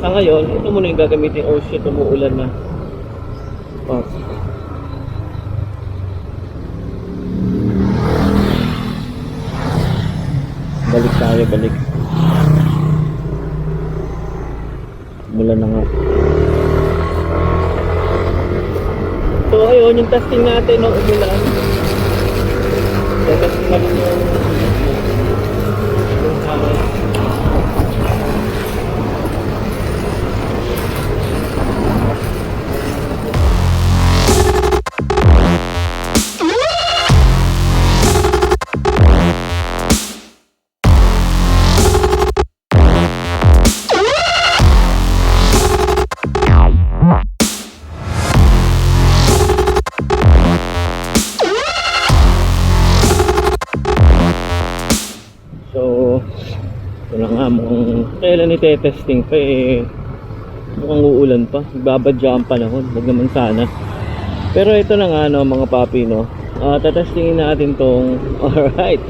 Sa ngayon, ito muna yung gagamitin. Oh shit, umuulan na. Fuck. Balik tayo, balik. Umulan na nga. So ayun, yung testing natin no, umulan. Testing natin yung hangin. Kailan ite-testing pa eh, mukhang uulan pa, babadya ang panahon, wag naman sana. Pero ito na nga no mga papi no, tatestingin natin tong alright.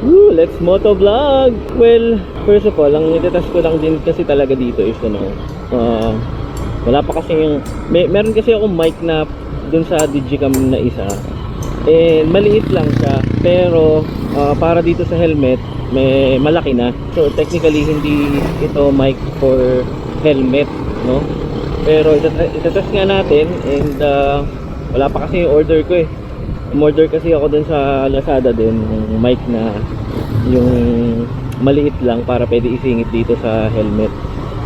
Woo, let's motovlog. Well, first of all, ang itetest ko lang din kasi talaga dito is ano, wala pa kasi yung meron kasi akong mic na dun sa Digicam na isa, and maliit lang siya, pero para dito sa helmet may malaki na. So technically hindi ito mic for helmet no, pero itetest nga natin. And wala pa kasi yung order ko eh. Umorder kasi ako dun sa Lazada din ng mic na yung maliit lang para pwede isingit dito sa helmet.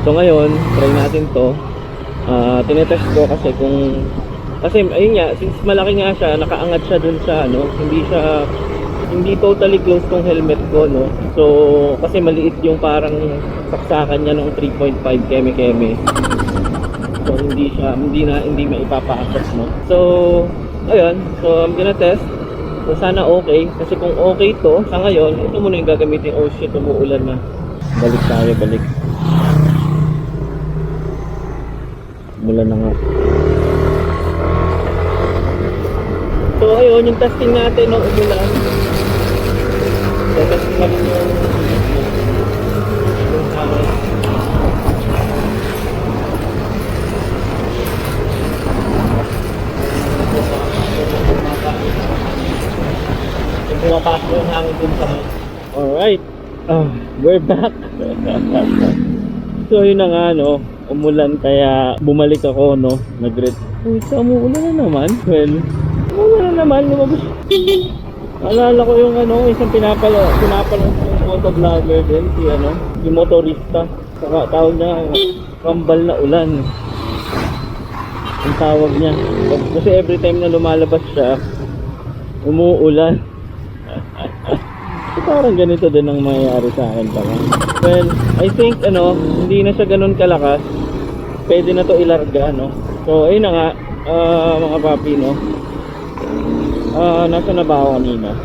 So ngayon try natin to. Tinetest ko kasi kasi ayun nga, since malaki nga siya, nakaangat siya dun sa ano, hindi totally close tong helmet ko no. So kasi maliit yung parang saksakan niya ng 3.5 keme. So hindi maipapaatas no. So ayun, so I'm gonna test. So sana okay, kasi kung okay to sa ngayon, ito muna yung gagamitin. Oh shit, umuulan na. Balik tayo, balik. Umulan na nga. So ayun, yung testing natin no, umulan. Testing natin yung hangin. Pumapasok yung hangin dun sa mic. Alright, we're back. So yun na nga no, umulan kaya bumalik ako no, uy, umuulan na naman. Well, umuulan na naman, lumabas. Alala ko yung ano, isang pinapalo yung motovlogger din, si ano, yung motorista. Saka tawag niya, kambal na ulan. Ang tawag niya. Kasi every time na lumalabas siya, umuulan. So parang ganito din ang mangyayari sa akin pala. Well, I think ano, hindi na siya ganun kalakas. Pwede na to ilarga no. So ayun na nga, mga papi no. Nasa na ba ako kanina?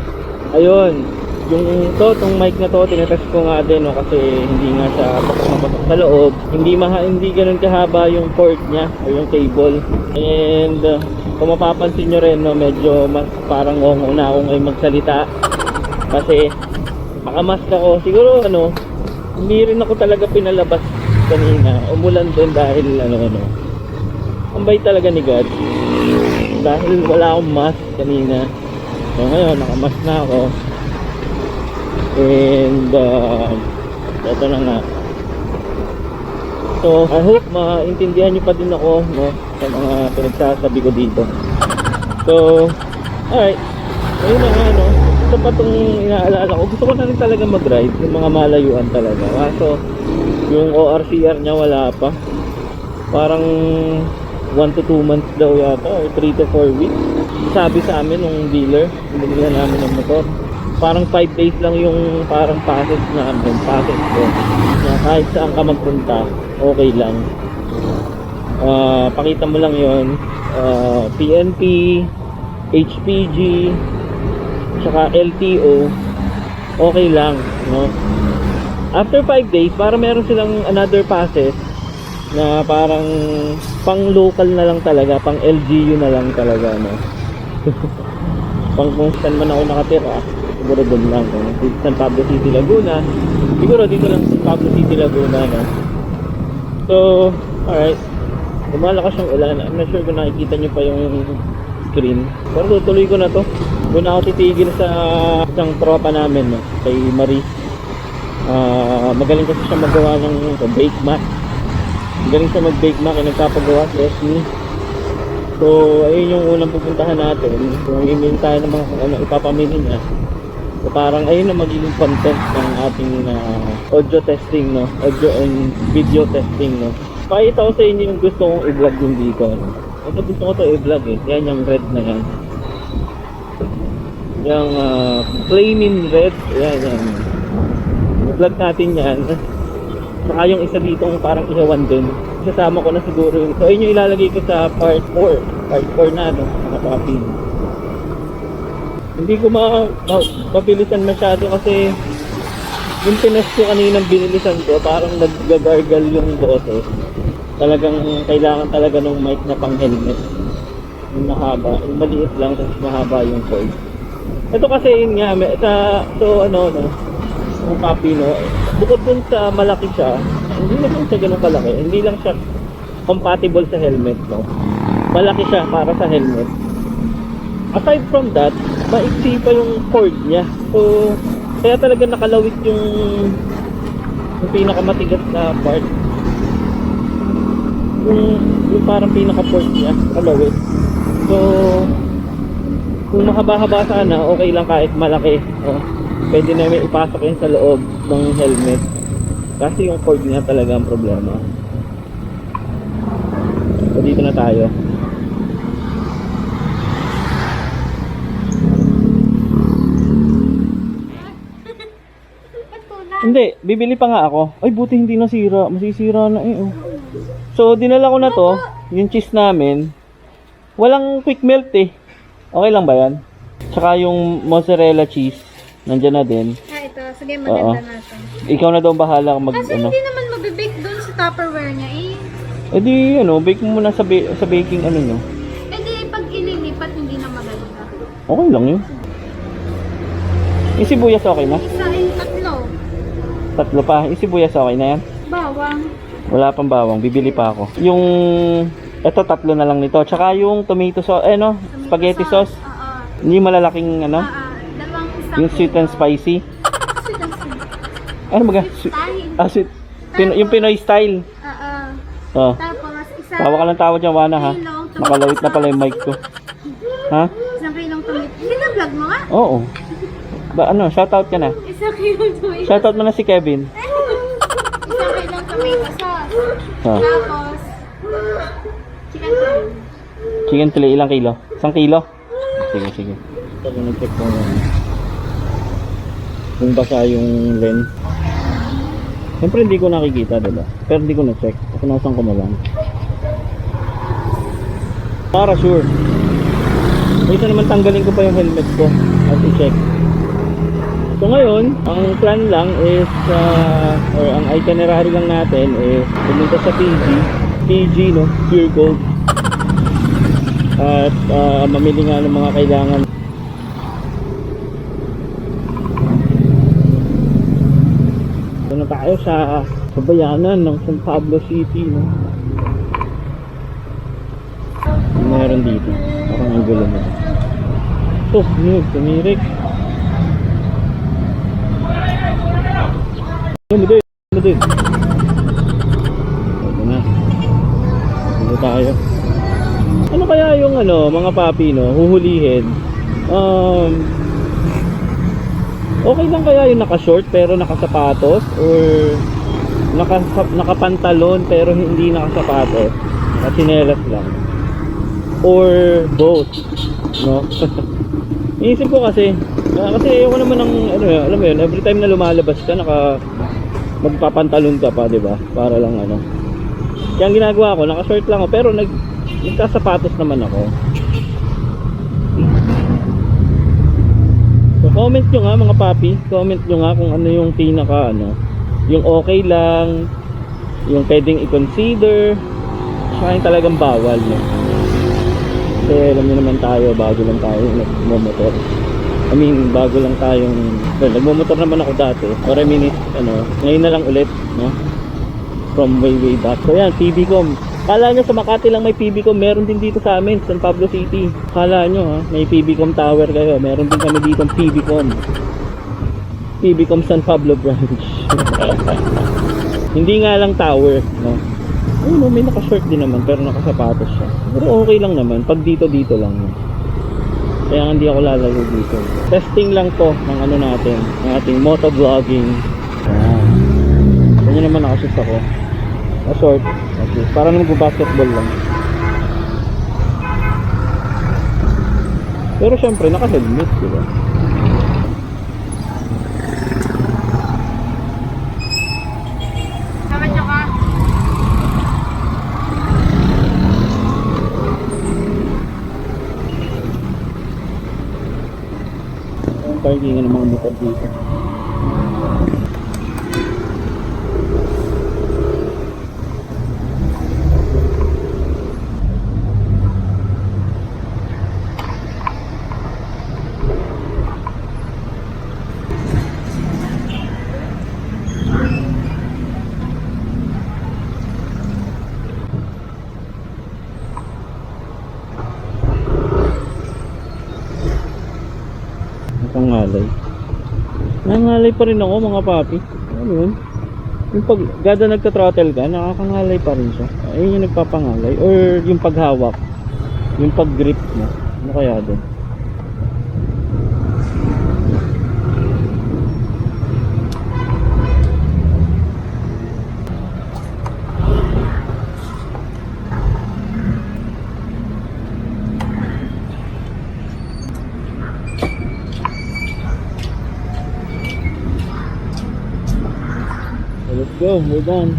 Ayun, tong mic na to, tinetest ko nga din no, kasi hindi nga siya pasok sa loob. Hindi ganun kahaba yung cord niya o yung cable. And kung mapapansin nyo rin no, medyo mas parang ngongo na ako ngayon magsalita. Kasi nakamask ako. Siguro ano, hindi rin ako talaga pinalabas kanina. Umulan din dahil ano. Ang bait talaga ni God. Dahil wala akong mask kanina. So ngayon nakamask na ako. And ito na nga. So I hope maintindihan nyo pa din ako no, sa mga pinagsasabi ko dito. So alright, ayun na nga no. Ito pa itong inaalala ko. Gusto ko na rin talaga mag-ride yung mga malayuan talaga. Kaso yung ORCR niya wala pa. Parang 1 to 2 months daw yata, or 3 to 4 weeks. Sabi sa amin nung dealer, binigyan namin ng motor, parang 5 days lang yung parang passes namin, passes ko, na kahit saan ka magpunta okay lang. Pakita mo lang yon, PNP, HPG, saka LTO, okay lang no. After 5 days para meron silang another passes na parang pang local na lang talaga, pang LGU na lang talaga no. Pang kung saan man ako nakatira, siguro doon lang no? San Pablo City, Laguna, siguro dito lang sa Pablo City, Laguna no. So, alright. Lumalakas yung ulan. I'm not sure kung nakikita nyo pa yung screen. Pero tutuloy ko na to. Doon ako titigil sa isang tropa namin, no? Kay Marie. Magaling kasi siya magawa ng bake mat. Magaling siya mag-bake mat. Kaya nagpapagawa si Esme. So, ayun yung unang pupuntahan natin. Kung email tayo ng mga ano, ipapamili niya. So, parang ayun na magiging content ng ating audio testing, no? Audio and video testing, no? Pakita ko sa inyo yung gusto kong i-vlog yung dito, no? Ito gusto ko to i-vlog eh. Yan yung red na yan. Yung flaming red. Yan, yan. I-vlog natin yan. Saka yung isa dito parang ihawan din. Sasama ko na siguro yung... So, yun yung ilalagay ko sa part 4. Part 4 na, no? Mga papi. Hindi ko mapilisan masyado kasi yung pinest ko kaninang binilisan ko, parang nag-gargle yung boses. Talagang kailangan talaga ng mic na pang helmet. Yung mahaba. Yung maliit lang, tapos mahaba yung cord. Ito kasi yun nga, so ano, no? Yung papi, no? Bukod dun sa malaki siya, hindi naman siya ganun kalaki. Hindi lang siya compatible sa helmet, no? Malaki siya para sa helmet. Aside from that, maiksi pa yung cord niya. So, kaya talaga nakalawit yung pinakamatigas na part. Yung parang pinaka-port niya, nakalawit. So, kung mahaba-haba sana, okay lang kahit malaki. Oh, pwede namin ipasok yun sa loob ng helmet. Kasi yung cord niya talaga ang problema. So, dito na tayo. Hindi, bibili pa nga ako. Ay, buti hindi nasira. Masisira na eh. Oh. So, dinala ko na to. Yung cheese namin. Walang quick melt eh. Okay lang ba yan? Tsaka yung mozzarella cheese. Nandyan na din. Ito. Sige, maganda natin. Ikaw na daw bahala mag Kasi hindi naman mabibake dun sa Tupperware niya eh. Eh di, bake mo muna sa baking ano nyo. Eh di, pag ililipat, hindi na maganda. Okay lang yun. Yung sibuyas okay na? Isa, tatlo. Tatlo pa. Yung sibuyas okay na yan? Bawang. Wala pang bawang, bibili pa ako. Yung eto tatlo na lang nito. Tsaka yung tomato sauce, spaghetti sauce. Hindi malalaking Dalawang isang yung sweet and spicy. Sweet and spicy. Ano baga? Sweet. Yung Pinoy style. Oh. Tapos isa. Tawa ka lang tawa dyan, Wana ha. Nakalawit na pala yung mic ko. Ha? Isang kilong tomato. Sina-vlog mo nga? Oo. Shoutout ka na. Isang kilong tomato. Shoutout mo na si Kevin. Isang kilong tomato sauce. Oh. Tapos, chicken curry. Chicken chili, ilang kilo? 1 kilo? Sige, sige. Ito ko nag-check ko kung basa yung lens. Siyempre hindi ko nakikita, diba? Pero hindi ko na-check. Punasan ko na lang. Para sure. Ito naman tanggalin ko pa yung helmet ko at i-check. So ngayon, ang plan lang is or ang itinerary lang natin is pumunta sa PG, no? Pure Gold. At mamili nga ng mga kailangan. Ito na tayo sa bayanan ng San Pablo City, no? Meron dito. Parang ang gulo mo. So, tumirik. Madin. Ito na. Dito tayo. Ano kaya yung mga papi, no? Huhulihin. Okay lang kaya yung naka-short pero nakasapatos or nakapantalon pero hindi nakasapatos. Nakatsinelas lang. Or both, no? Iisip ko kasi ayoko naman ng alam mo yun, every time na lumalabas ka magpapantalon ka pa, 'di ba? Para lang Kaya ang ginagawa ko, naka-short lang ako pero nagsasapatos naman ako. So comment nyo nga mga papi, comment nyo nga kung ano yung pinaka yung okay lang, yung pwedeng i-consider, saka yung talagang bawal, no? Kasi alam nyo naman tayo, bago lang tayo nagmumotor. Bago lang tayong nagmumotor naman ako dati. Or ngayon na lang ulit, no? from way back. So yan, PBCom. Kala nyo sa Makati lang may PBCom, meron din dito sa amin, San Pablo City. Kala nyo ha, may PBCom tower kayo, meron din kami dito PBCom. PBCom San Pablo branch. Hindi nga lang tower, no? Ayun, may naka-short din naman, pero nakasapatos siya. Pero okay lang naman, pag dito lang. Kaya hindi ako lalago dito. Testing lang to ng ano natin, ng ating motovlogging. Ganyan naman nakashoot ako. Short. Okay. Para naman basketball lang. Pero syempre naka-helmet, di ba? Sama nyo ka. Ang parking ng mga motor dito. Nangangalay. Nangangalay pa rin ako mga papi. Ano yun? Yung pag gada nagka-throttle ka, nakakangalay pa rin siya. Ayun yung nagpapangalay. Or yung paghawak. Yung pag-grip mo. Ano kaya doon? Let's go, we're done.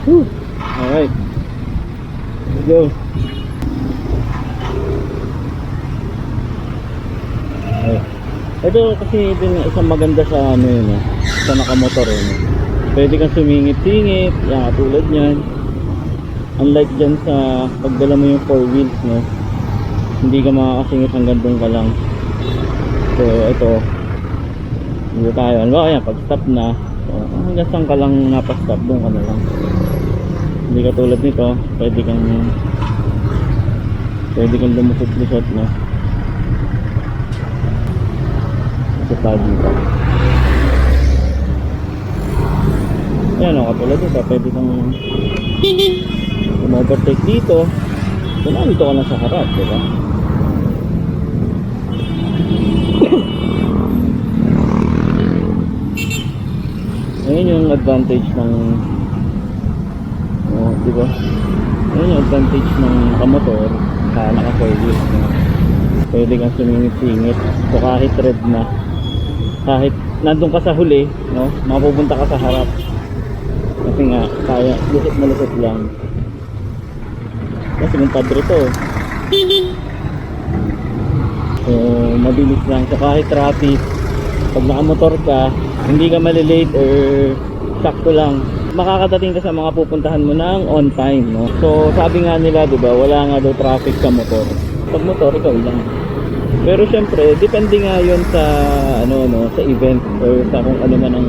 Whew. Alright. Let's go. Okay. Ito kasi din isang maganda sa ano yun sa nakamotor yun. Pwede kang sumingit-singit, yan katulad niyan. Unlike dyan sa pagdala mo yung 4 wheels no. Hindi ka makakasingit hanggang doon ka lang. So ito. Dito tayo. Ano ba yan? Pag stop na. So, hanggang saan ka lang napastop, doon ka na lang. Hindi ka tulad nito, pwede kang lumusot-lusot no. Sa tabi pa. Ayan o, katulad nito, pwede kang overtake dito. So nandito ka na sa harap, diba? Ayan yung advantage ng diba? Ayun yung advantage ng kamotor sa naka-4 wheels no? Pwede kang sumingit-singit. So kahit red na, kahit nandun ka sa huli no? Mapupunta ka sa harap kasi nga kaya lusot lang kasi yung padre to. So mabilis lang. So kahit traffic, pag nakamotor ka hindi ka malilate or sakto lang makakadating ka sa mga pupuntahan mo ng on time no. So sabi nga nila diba, wala nga daw traffic sa motor. Pag motor ikaw lang. Pero syempre depende nga yun sa ano no, sa event or sa kung ano man ang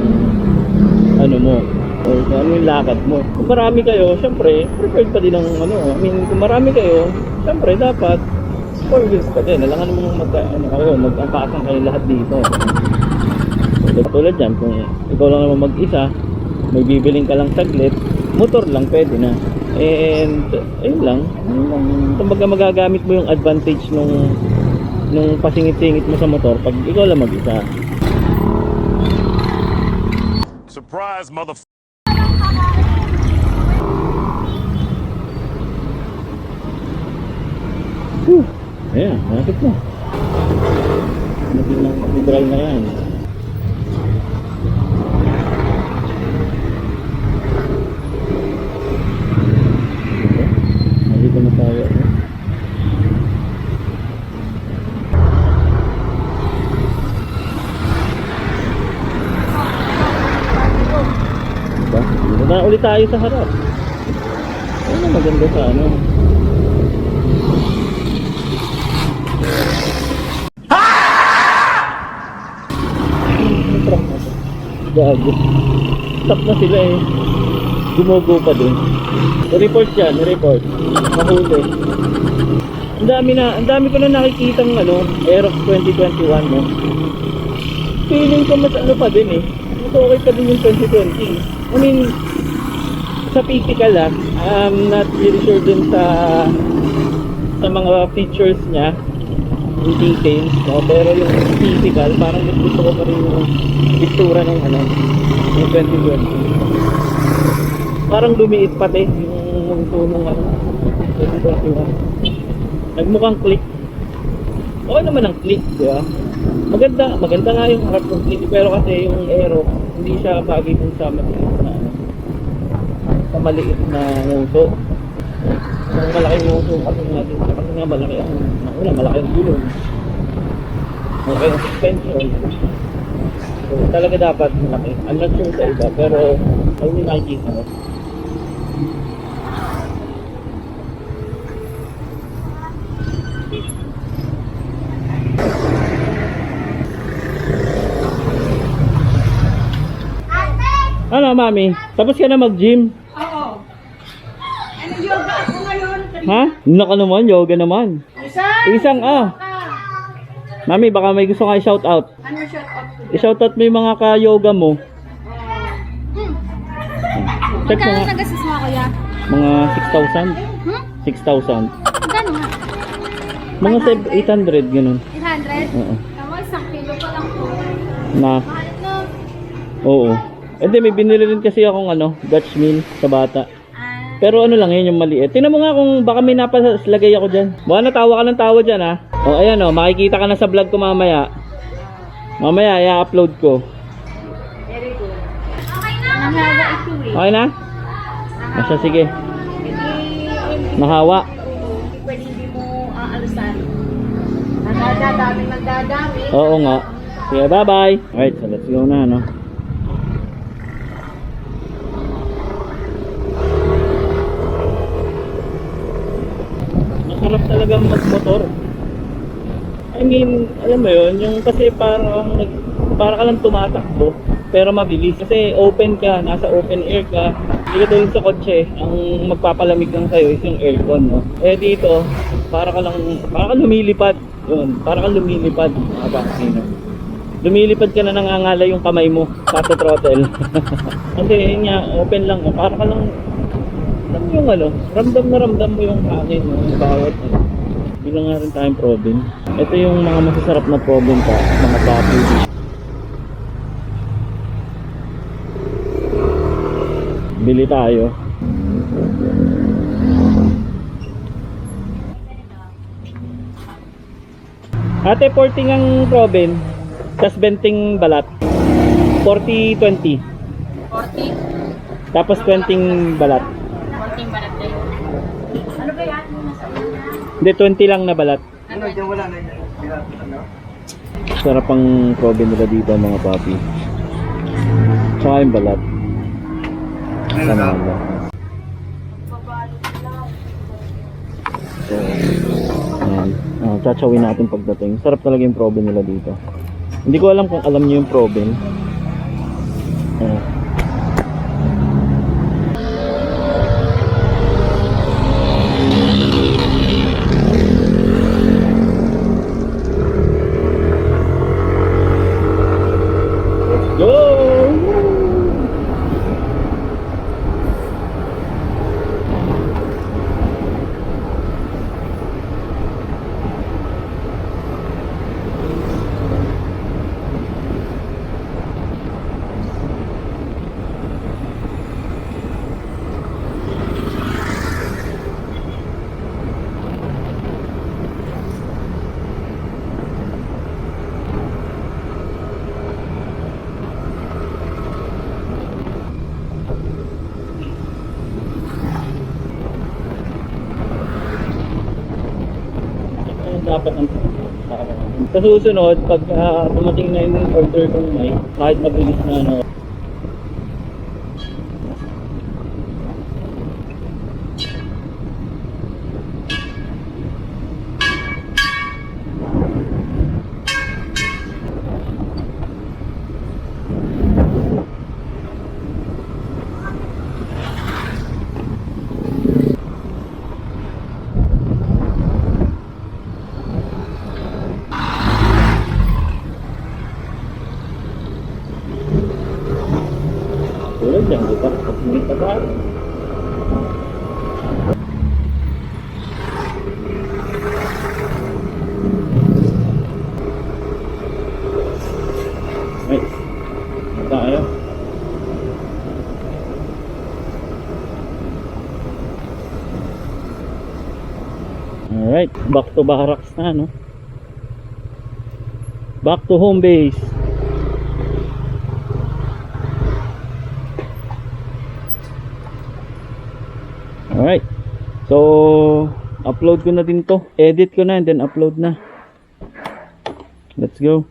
ano mo or sa ano yung lakad mo. Kung marami kayo, syempre preferred pa din ng ano, I mean kung marami kayo, syempre dapat 4 wheels pa din. Alangan mo mag-angkasan kayo lahat dito. So tulad yan, kung ikaw lang naman mag-isa, may bibiling ka lang saglit, motor lang pwede na. And ayun lang, kumbaga magagamit mo yung advantage nung pasingit-singit mo sa motor pag ikaw lang mag-isa. Surprise, mother. Ayan, nakit na. Nag-dry na yan. tayo sa harap. Ano maganda sa ano? Gago. Stop na sila eh. Gumugo pa din. I-report yan, i-report. Mahuli. Ang dami ko na nakikitang ano, Aerox 2021 no. Feeling ko mas ano pa din eh. Mas okay pa din yung 2020. I mean, sa physical I'm not really sure din sa mga features niya, yung details, no? Pero yung physical, parang gusto ko pa rin yung itsura ng ano, yung 2020. Parang lumiit pati yung tunong ano, 2021. Nagmukhang click. Okay naman ang click, di ba? Maganda nga yung harap ng click, pero kasi yung aero, hindi siya bagay dun sa maliit na ano, sa maliit na nguso. Kung malaki yung nguso kasi natin, kasi nga malaki ang malaki ang gulong, malaki ang suspension. So talaga dapat malaki. I'm not sure sa iba, pero ayun yung nakikita ko. Ano, mami? Tapos ka na mag-gym? Oo. Ano, yoga ako ngayon. Ha? Naka naman, yoga naman. Isang Mami, baka may gusto ka i-shout out. Ano shot out ko? I-shout out mo yung mga ka-yoga mo. Check mo Magkano nga. nagastos mo, kuya? Mga 6,000? 6,000. Magkano nga? Mga 800, ganun. 800? Oo. Tama, 1 kilo pa lang po. Na, Mahal na. oo. Hindi, may binili rin kasi akong ano, Dutch meal sa bata. Pero ano lang yun, yung maliit. Tingnan mo nga kung baka may napaslagay ako dyan. Baka natawa ka ng tawa dyan ha. O ayan o, makikita ka na sa vlog ko mamaya. Mamaya, i-upload ko. Very good. Okay na. Nahawa ito eh. Okay na? Asa, sige. Hindi Nahawa. pwede hindi mo aalasan. Nagdadami, magdadami. Oo nga. Sige, bye-bye. Alright, so let's go na, no? Masarap talagang magmotor. I mean, alam mo yun, yung kasi para ka lang tumatakbo, pero mabilis. Kasi open ka, nasa open air ka. Hindi ka doon sa kotse, ang magpapalamig lang sa'yo is yung aircon, no? Eh dito, para ka lumilipad. Yun, para ka lumilipad, mga bakasino. Lumilipad ka na, nangangala yung kamay mo sa throttle. Kasi yun nga, open lang, para ka lang, alam mo yung ano, ramdam mo yung hangin, no? Yung bawat ano. Bilang nga rin tayong province. Ito yung mga masasarap na province pa, mga papi. Bili tayo. Ate, 40 ang province, tas 20 balat. 40-20. 40? Tapos 20 balat. 40 balat na yun. Ano ba yan? Hindi, 20 lang na balat. Ano dyan? Wala na yun. Sarap ang probe nila dito mga papi. Tsaka yung balat. Sana ba? So, ayan. Tsachawin natin pagdating. Sarap talaga yung probe nila dito. Hindi ko alam kung alam niyo yung probe. Dapat ang sa susunod, pag dumating na yung order kong may, kahit mabilis na ano, Alright, back to barracks na, no? Back to home base. Alright. So, upload ko na din to. Edit ko na and then upload na. Let's go.